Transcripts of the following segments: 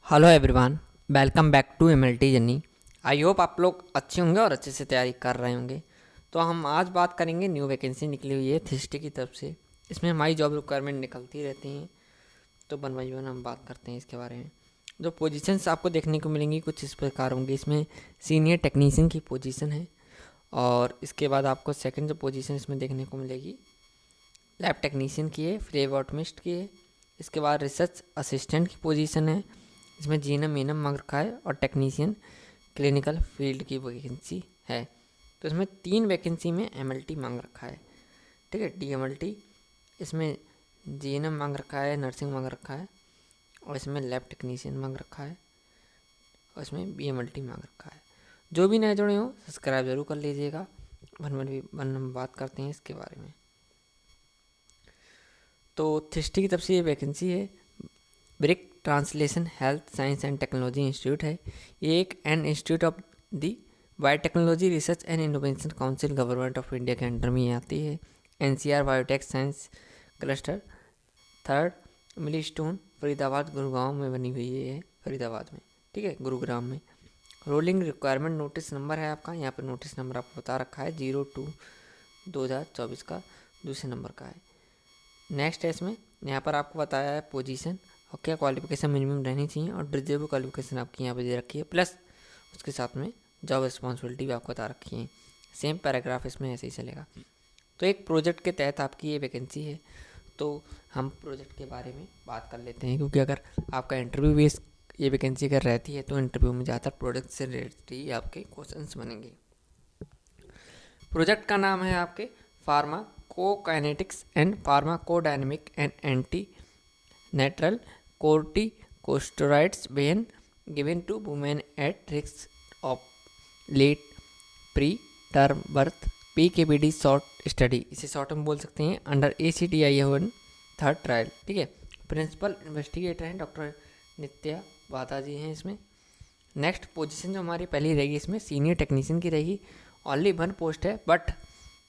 Hello everyone, welcome back to MLT journey. I hope आप लोग अच्छे होंगे और अच्छे से तैयारी कर रहे होंगे। तो हम आज बात करेंगे, न्यू वैकेंसी निकली हुई है थिस्टी की तरफ से। इसमें हमारी जॉब रिक्वायरमेंट निकलती रहती हैं, तो वन बाई वन हम बात करते हैं इसके बारे में। जो पोजीशंस आपको देखने को मिलेंगी कुछ इस प्रकार होंगी। इसमें सीनियर टेक्नीशियन की पोजीशन है, और इसके बाद आपको सेकंड जो पोजीशन इसमें देखने को मिलेगी लैब टेक्नीशियन की है, फ्लेबॉटमिस्ट की है। इसके बाद रिसर्च असिस्टेंट की पोजीशन है, इसमें जीनम मीनम मांग रखा है, और टेक्नीशियन क्लिनिकल फील्ड की वैकेंसी है। तो इसमें 3 वैकेंसी में एमएलटी मांग रखा है, ठीक है, डीएमएलटी, इसमें जीएनएम मांग रखा है, नर्सिंग मांग रखा है, और इसमें लैब टेक्नीशियन मांग रखा है, और इसमें बीएमएलटी मांग रखा है। जो भी नए जुड़े हो सब्सक्राइब जरूर कर लीजिएगा। वन हम बात करते हैं इसके बारे में। तो थिस्टी की तरफ से ये वैकेंसी है। Brick translation health science and technology institute है। ये एक an institute of the biotechnology research and innovation council government of India के अंडर में आती है। NCR biotech science cluster 3rd मिली स्टोन फरीदाबाद गुरुगांव में बनी हुई है, फरीदाबाद में, ठीक है, गुरुग्राम में। रोलिंग रिक्वायरमेंट नोटिस नंबर है आपका, यहाँ पर नोटिस नंबर आपको बता रखा है 02/2024 का, दूसरे नंबर का है। नेक्स्ट है इसमें, यहाँ पर आपको बताया है पोजीशन और क्या क्वालिफिकेशन मिनिमम रहनी चाहिए, और डिजेबल क्वालिफिकेशन आपकी यहाँ पे दे रखी है, प्लस उसके साथ में जॉब रिस्पॉन्सिबिलिटी भी आपको बता रखी है। सेम पैराग्राफ इसमें ऐसे ही चलेगा। तो एक प्रोजेक्ट के तहत आपकी ये वैकेंसी है, तो हम प्रोजेक्ट के बारे में बात कर लेते हैं, क्योंकि अगर आपका इंटरव्यू बेस ये वैकेंसी अगर रहती है तो इंटरव्यू में ज़्यादातर प्रोजेक्ट से रिलेटेड ही आपके क्वेश्चंस बनेंगे। प्रोजेक्ट का नाम है आपके pharmacokinetics and pharmacodynamic and antenatal corticosteroids when given to women at risk of late pre-term birth, PKPD short study, इसे शॉर्ट में बोल सकते हैं, अंडर ACTI 3rd ट्रायल, ठीक है। प्रिंसिपल इन्वेस्टिगेटर हैं डॉक्टर नित्या वाता जी हैं इसमें। नेक्स्ट पोजीशन जो हमारी पहली रहेगी इसमें सीनियर टेक्नीशियन की रहेगी। ओनली 1 पोस्ट है, बट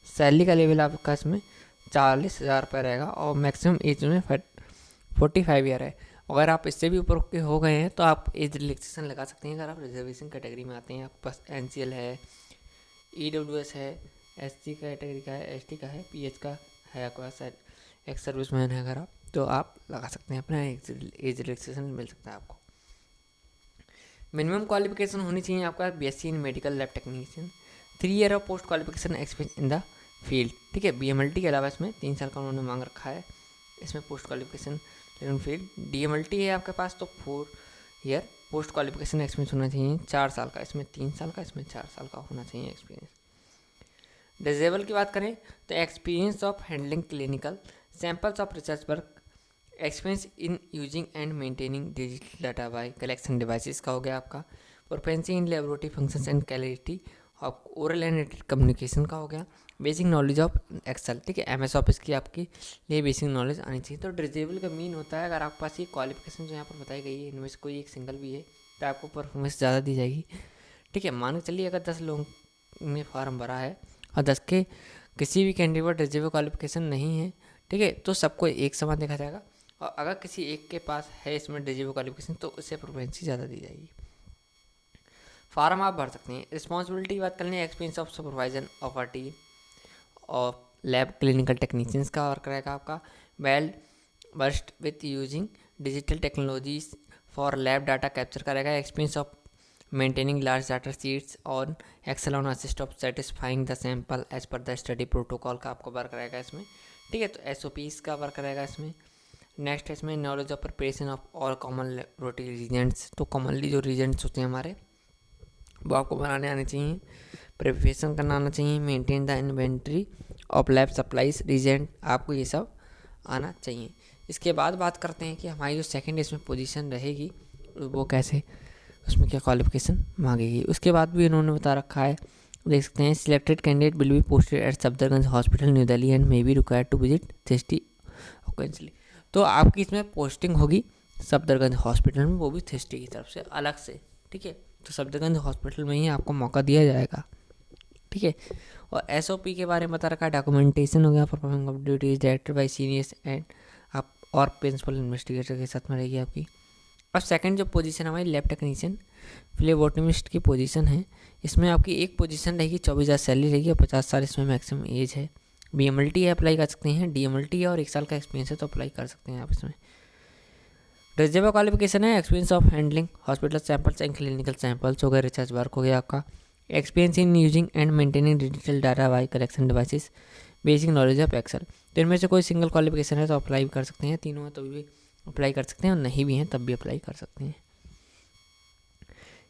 सैलरी का लेवल आपका इसमें 40,000 रुपये रहेगा, और मैक्सिमम एज में 45 ईयर है। अगर आप इससे भी ऊपर के हो गए हैं तो आप एज रिलैक्सेशन लगा सकते हैं। अगर आप रिजर्वेशन कैटेगरी में आते हैं, आपके पास NCL है, EWS है, SC कैटेगरी का है, ST का है, PH का है, आपके पास एक्स सर्विस मैन है, अगर आप तो आप लगा सकते हैं, अपना एज रिलैक्सेशन मिल सकता है आपको। मिनिमम क्वालिफिकेशन होनी चाहिए आपका BSc in medical lab technician, 3 year of post qualification experience in the field, ठीक है। BMLT के अलावा इसमें 3 साल का उन्होंने मांग रखा है इसमें पोस्ट क्वालिफिकेशन फील्ड। DMLT है आपके पास तो 4 ईयर पोस्ट क्वालिफिकेशन एक्सपीरियंस होना चाहिए, 4 साल का, इसमें 3 साल का, इसमें 4 साल का होना चाहिए एक्सपीरियंस। डिजेबल की बात करें तो experience of handling clinical samples of research work, experience in using and maintaining digital data by collection devices का हो गया आपका। Proficiency in laboratory functions and clarity of oral and written communication का हो गया। बेसिक नॉलेज ऑफ एक्सेल, ठीक है, MS office की आपकी लिए बेसिक नॉलेज आनी चाहिए। तो डिजेबल का मीन होता है अगर आपके पास ये क्वालिफिकेशन जो यहाँ पर बताई गई है इनमें से कोई एक सिंगल भी है तो आपको परफॉर्मेंस ज़्यादा दी जाएगी, ठीक है। मान के चलिए अगर 10 लोगों ने फॉर्म भरा है और 10 के किसी भी कैंडिडेट पर डिजेबल क्वालिफिकेशन नहीं है, ठीक है, तो सबको एक समान देखा जाएगा, और अगर किसी एक के पास है इसमें डिजेबल क्वालिफिकेशन तो उससे प्रोफेंसी ज़्यादा दी जाएगी। फार्म आप भर सकते हैं। रिस्पॉन्सिबिलिटी की बात कर लें, experience of supervision of a team और लैब क्लिनिकल टेक्नीशियंस का वर्क रहेगा आपका। Well versed with using digital technologies for lab data capture करेगा। Experience of maintaining large data sheets on Excel on assist of satisfying the sample as per the study protocol का आपको work रहेगा इसमें, ठीक है। तो SOPs का work रहेगा इसमें। नेक्स्ट है इसमें knowledge of preparation of all common laboratory Regents, तो कॉमनली जो रीजेंट्स होते हैं हमारे वो आपको बनाने आने चाहिए, प्रिपरेशन करना आना चाहिए, maintain the inventory of lab supplies reagent, आपको ये सब आना चाहिए। इसके बाद बात करते हैं कि हमारी जो सेकंड इसमें पोजीशन रहेगी वो कैसे, उसमें क्या क्वालिफिकेशन मांगेगी। उसके बाद भी इन्होंने बता रखा है, देख सकते हैं, selected candidate will be posted at Safdarjung hospital new Delhi and may be required to visit THSTI occasionally. तो आपकी इसमें पोस्टिंग होगी सफदरगंज हॉस्पिटल में, वो भी थिस्टी की तरफ से अलग से, ठीक है। तो सफदरगंज हॉस्पिटल में ही आपको मौका दिया जाएगा, ठीक है। और SOP के बारे में बता रखा है, डॉक्यूमेंटेशन हो गया, performing of duties director by seniors and आप और प्रिंसिपल इन्वेस्टिगेटर के साथ में रहेगी आपकी। अब सेकंड जो पोजीशन हमारी लैब टेक्नीशियन फ्लेबोटमिस्ट की पोजीशन है, इसमें आपकी एक पोजीशन रहेगी, 24,000 सैलरी रहेगी और 50 साल इसमें मैक्सिमम एज है। BMLT है, अप्लाई कर सकते हैं। DMLT है और 1 साल का एक्सपीरियंस है तो अप्लाई कर सकते हैं आप इसमें। डिसेबल क्वालिफिकेशन है experience of handling hospital samples and clinical samples हो गया, रिसर्च वर्क हो गया आपका, experience in using and maintaining digital data by collection devices, basic knowledge of Excel. तो इनमें से कोई सिंगल क्वालिफिकेशन है तो अप्लाई कर सकते हैं, तीनों है तो भी अप्लाई कर सकते हैं और नहीं भी हैं तब भी अप्लाई कर सकते हैं।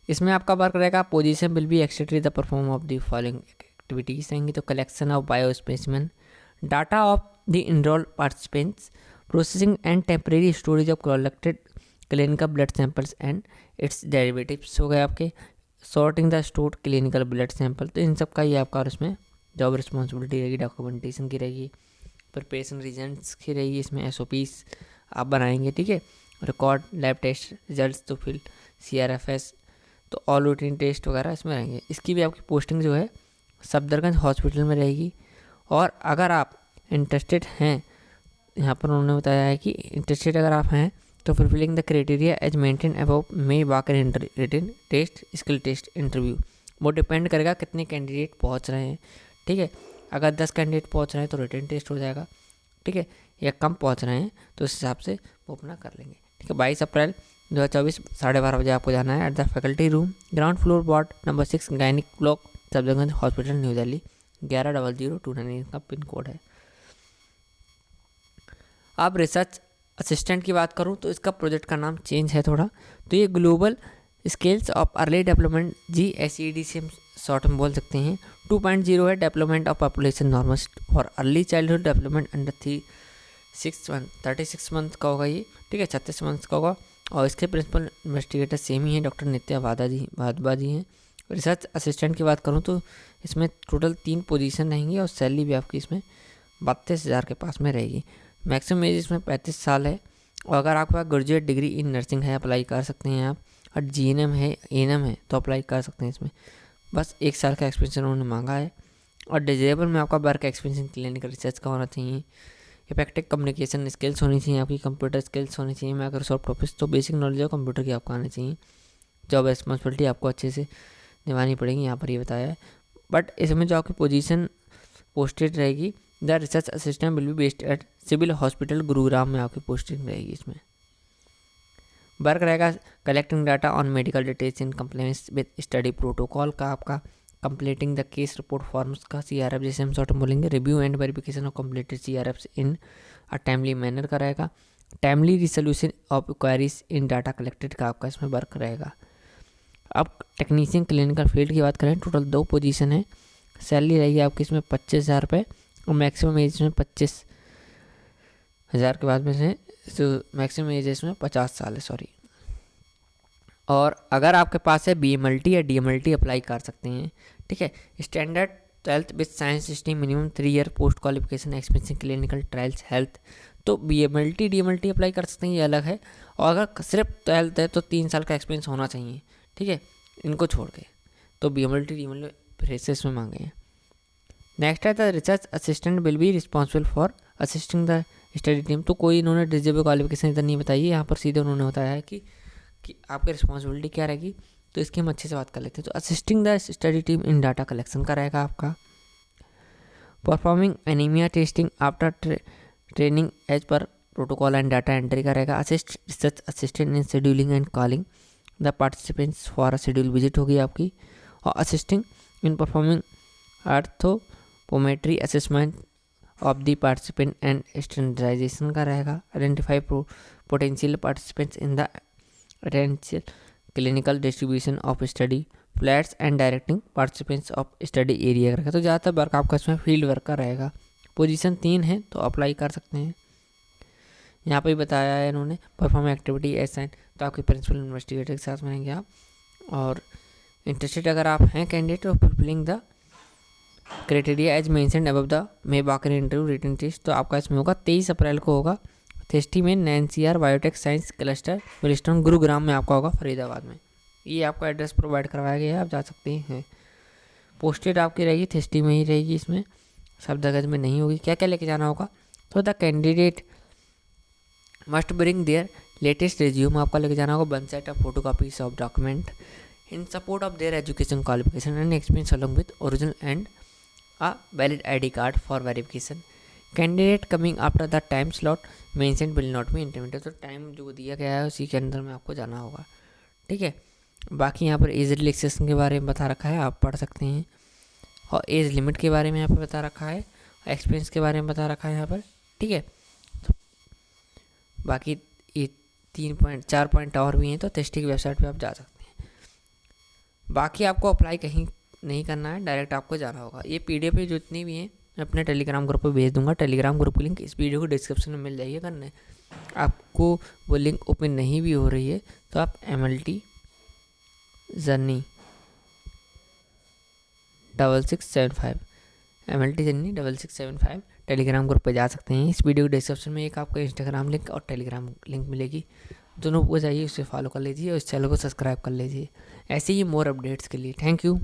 इसमें आपका वर्क रहेगा, पोजीशन विल बी एक्सेटरी the perform of the following activities रहेंगी, तो collection of biospecimen, data of the enrolled participants, processing and temporary storage of collected clinical blood samples and its derivatives हो गए आपके, sorting the stored clinical blood sample. तो इन सब का ही आपका और इसमें जॉब रिस्पॉन्सिबिलिटी रहेगी, डॉक्यूमेंटेशन की रहेगी, प्रिपरेशन रीजन्स की रहेगी, इसमें SOPs आप बनाएंगे, ठीक है, रिकॉर्ड लैब टेस्ट रिजल्ट्स तो फिर CRFS, तो ऑल रूटीन टेस्ट वगैरह इसमें रहेंगे। इसकी भी आपकी पोस्टिंग जो है सफदरगंज हॉस्पिटल में रहेगी। और अगर आप इंटरेस्टेड हैं, यहाँ पर उन्होंने बताया है कि इंटरेस्टेड अगर आप हैं तो fulfilling the criteria as mentioned above may walk in written test skill test interview, वो डिपेंड करेगा कितने कैंडिडेट पहुँच रहे हैं, ठीक है। अगर 10 कैंडिडेट पहुँच रहे हैं तो रिटन टेस्ट हो जाएगा, ठीक है, या कम पहुँच रहे हैं तो उस हिसाब से वो अपना कर लेंगे, ठीक है। 22 अप्रैल 2024 12:30 बजे आपको जाना है at the faculty room, ground floor, ward number 6, गायनिक block, Safdarjung hospital, new Delhi 110029 का पिन कोड है। अब रिसर्च असिस्टेंट की बात करूं तो इसका प्रोजेक्ट का नाम चेंज है थोड़ा, तो ये global scales of early development GSED से हम शॉर्ट में बोल सकते हैं। 2.0 है development of population norms for early childhood development under 36 month का होगा ये, ठीक है, 36 मंथ का होगा। और इसके प्रिंसिपल इन्वेस्टिगेटर सेम ही हैं, डॉक्टर नित्या वाधवा जी हैं। रिसर्च असिस्टेंट की बात करूँ तो इसमें टोटल 3 पोजीशन रहेंगी और सैलरी भी आपकी इसमें 32,000 के पास में रहेगी। मैक्सिमम एज इसमें 35 साल है और अगर आपके पास ग्रेजुएट डिग्री इन नर्सिंग है अप्लाई कर सकते हैं आप, और GNM है ANM है तो अप्लाई कर सकते हैं इसमें। बस 1 साल का एक्सपीरियंस उन्होंने मांगा है और डिजेबल में आपका वर्क एक्सपीरियंस क्लिनिकल रिसर्च का होना चाहिए, इफेक्टिव कम्युनिकेशन स्किल्स होनी चाहिए आपकी, कंप्यूटर स्किल्स होनी चाहिए, माइक्रोसॉफ्ट ऑफिस, तो बेसिक नॉलेज ऑफ कंप्यूटर की आपको आनी चाहिए। जॉब रिस्पॉन्सिबिलिटी आपको अच्छे से निभानी पड़ेगी, यहाँ पर ये बताया है। बट इसमें जो आपकी पोजीशन पोस्टेड रहेगी, the research assistant will be based at civil hospital Gurugram में आपकी पोस्टिंग रहेगी। इसमें वर्क रहेगा collecting data on medical details in compliance with study protocol का, आपका completing the case report forms का CRF जैसे हम शॉर्ट में बोलेंगे, review and verification of completed CRFs in a timely manner का रहेगा, timely resolution of queries in data collected का आपका इसमें वर्क रहेगा। अब टेक्नीशियन क्लिनिकल फील्ड की बात करें, टोटल 2 पोजीशन है, सैलरी रहेगी आपकी इसमें 25,000 रुपये और मैक्सिमम एज इसमें 25,000 के बाद में से मैक्सिमम एज इसमें 50 साल है, सॉरी। और अगर आपके पास है BMLT या DMLT अप्लाई कर सकते हैं, ठीक है। Standard 12th with science stream, minimum 3 year post qualification experience in clinical trials health, तो BMLT DMLT अप्लाई कर सकते हैं, ये अलग है। और अगर सिर्फ 12th है तो 3 साल का एक्सपीरियंस होना चाहिए, ठीक है, इनको छोड़ के, तो BMLT DMLT फ्रेशर्स में मांगे हैं। नेक्स्ट है the research assistant will be responsible for assisting the study team, तो कोई इन्होंने डिसेबल क्वालिफिकेशन इधर नहीं बताई है, यहाँ पर सीधे उन्होंने बताया है कि आपकी रिस्पॉन्सिबिलिटी क्या रहेगी, तो इसकी हम अच्छे से बात कर लेते हैं। तो assisting the study team in data collection का रहेगा आपका, performing anaemia testing after training as per protocol and data entry का रहेगा, assist research assistant in scheduling and calling the participants for a schedule visit होगी आपकी, और assisting in performing anthropometry assessment of the participant and standardisation का रहेगा, identify potential participants in the residential clinical distribution of study flats and directing participants of study area रहेगा। तो ज़्यादातर work आपका इसमें फील्ड वर्क का रहेगा। पोजीशन 3 है तो अप्लाई कर सकते हैं। यहाँ पे बताया है इन्होंने परफॉर्म एक्टिविटी असाइन, तो आपके प्रिंसिपल इन्वेस्टिगेटर के साथ मिलेंगे आप। और इंटरेस्टेड अगर आप हैं कैंडिडेट और fulfilling the criteria as mentioned above the may बाकर इंटरव्यू रिटन टेस्ट, तो आपका इसमें होगा 23 अप्रैल को होगा थेस्टी में NCR बायोटेक साइंस क्लस्टर विलिस्टन गुरुग्राम में आपका होगा, फरीदाबाद में। ये आपको एड्रेस प्रोवाइड करवाया गया है, आप जा सकते हैं। पोस्टेड आपकी रहेगी थेस्टी में ही रहेगी, इसमें सफदरगंज में नहीं होगी। क्या क्या लेके जाना होगा, तो the candidate must bring their latest resume आपका लेके जाना होगा 1 set of photo copies of document in support of their education qualification and experience along with original and a valid ID card for verification. Candidate coming after the time slot mentioned will not be implemented. तो time जो दिया गया है उसी के अंदर में आपको जाना होगा, ठीक है। बाकी यहाँ पर एज रिलैक्सेशन के बारे में बता रखा है, आप पढ़ सकते हैं, और एज लिमिट के बारे में यहाँ पर बता रखा है, एक्सपीरियंस के बारे में बता रखा है यहाँ पर, ठीक है। तो बाकी ये 4 पॉइंट और भी हैं, तो टेस्टी की वेबसाइट पे आप जा सकते हैं। बाकी आपको अप्लाई कहीं नहीं करना है, डायरेक्ट आपको जाना होगा। ये पीडीएफ पे जितनी भी हैं मैं अपने टेलीग्राम ग्रुप पे भेज दूंगा। टेलीग्राम ग्रुप की लिंक इस वीडियो को डिस्क्रिप्शन में मिल जाएगी। अगर आपको वो लिंक ओपन नहीं भी हो रही है तो आप MLT जर्नी 6675 टेलीग्राम ग्रुप पे जा सकते हैं। इस वीडियो के डिस्क्रिप्शन में एक आपको इंस्टाग्राम लिंक और टेलीग्राम लिंक मिलेगी, दोनों को जाइए, उसे फॉलो कर लीजिए और इस चैनल को सब्सक्राइब कर लीजिए ऐसे ही मोर अपडेट्स के लिए। Thank you.